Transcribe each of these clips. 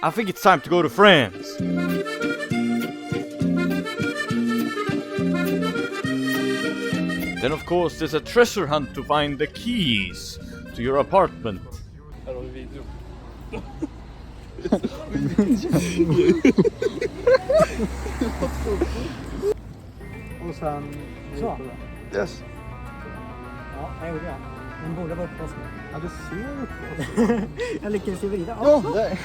I think it's time to go to France. Then of course there's a treasure hunt to find the keys to your apartment. Här har vi video. Och sen... Så? Yes. Ja, jag gjorde det. Den borde vara uppe oss nu. Ja, du ser upp. Jag lyckades ju vrida. Ja, där.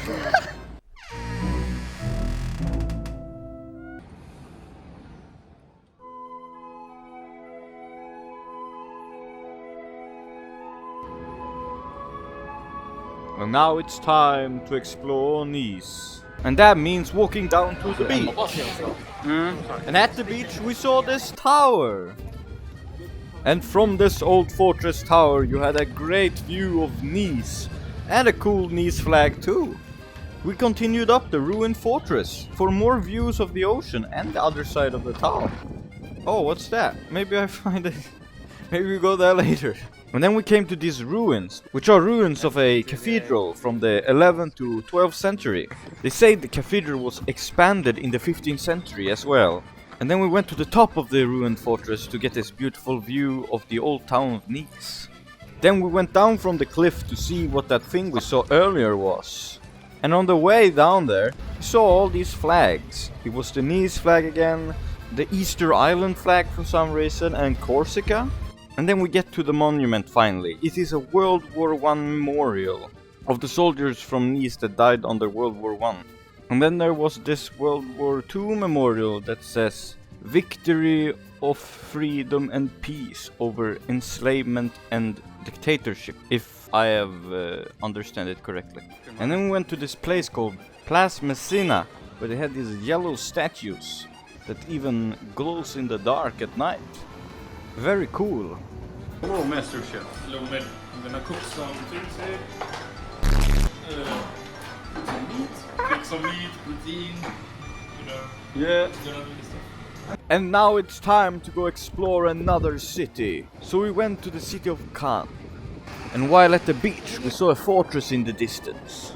And now it's time to explore Nice. And that means walking down to the beach. And at the beach we saw this tower. And from this old fortress tower you had a great view of Nice. And a cool Nice flag too. We continued up the ruined fortress for more views of the ocean and the other side of the town. Oh, what's that? Maybe I find it. Maybe we go there later. And then we came to these ruins, which are ruins of a cathedral from the 11th to 12th century. They say the cathedral was expanded in the 15th century as well. And then we went to the top of the ruined fortress to get this beautiful view of the old town of Nice. Then we went down from the cliff to see what that thing we saw earlier was. And on the way down there, we saw all these flags. It was the Nice flag again, the Easter Island flag for some reason, and Corsica. And then we get to the monument finally. It is a World War I memorial of the soldiers from Nice that died under World War I. And then there was this World War II memorial that says Victory of Freedom and Peace over Enslavement and Dictatorship, if I have understand it correctly. And then we went to this place called Place Messina, where they had these yellow statues that even glows in the dark at night. Very cool. Hello, Master Chef. Hello, man. I'm gonna cook some things here. Some meat. Cook some meat, protein. You know. Yeah. Gonna do this stuff. And now it's time to go explore another city. So we went to the city of Cannes. And while at the beach, we saw a fortress in the distance.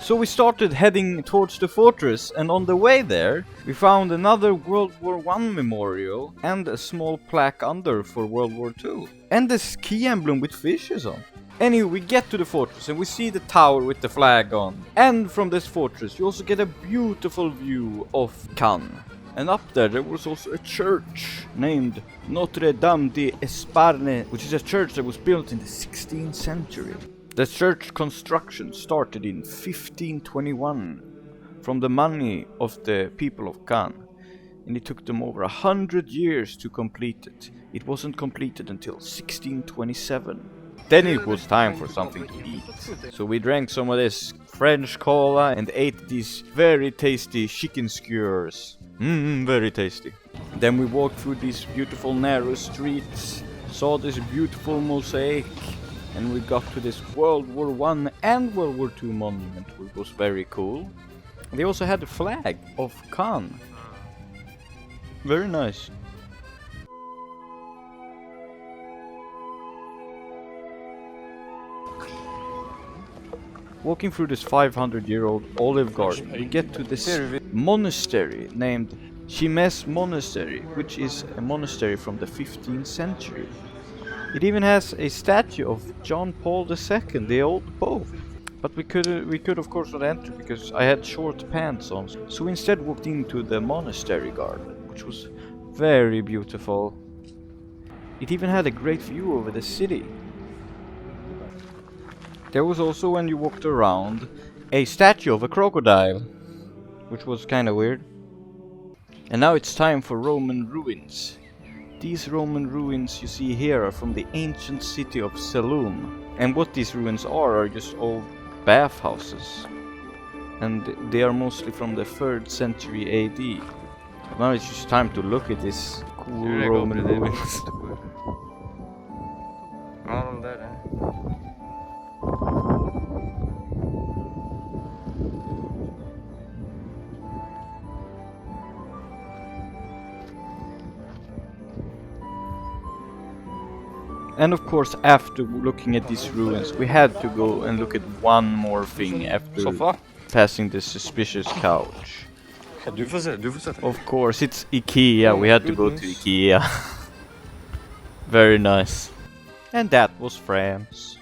So we started heading towards the fortress, and on the way there, we found another World War I memorial and a small plaque under for World War II. And this key emblem with fishes on. Anyway, we get to the fortress and we see the tower with the flag on. And from this fortress, you also get a beautiful view of Cannes. And up there was also a church named Notre-Dame d'Esparne, which is a church that was built in the 16th century. The church construction started in 1521 from the money of the people of Cannes, and it took them over 100 years to complete it. It wasn't completed until 1627. Then it was time for something to eat. So we drank some of this French cola and ate these very tasty chicken skewers. Very tasty. Then we walked through these beautiful narrow streets, saw this beautiful mosaic, and we got to this World War I and World War II monument, which was very cool. They also had the flag of Cannes. Very nice. Walking through this 500-year-old olive garden, we get to this monastery named Cimiez Monastery, which is a monastery from the 15th century. It even has a statue of John Paul II, the old Pope. But we could of course not enter because I had short pants on. So we instead walked into the monastery garden, which was very beautiful. It even had a great view over the city. There was also, when you walked around, a statue of a crocodile, which was kinda weird. And now it's time for Roman ruins. These Roman ruins you see here are from the ancient city of Saloum. And what these ruins are just old bathhouses. And they are mostly from the 3rd century AD. Now it's just time to look at this cool Roman ruins. Ja, de där är. And of course, after looking at these ruins, we had to go and look at one more thing after. Soffa? passing this suspicious couch. Du får sätta dig. Of course, it's IKEA. We had to go to IKEA. Very nice. And that was France.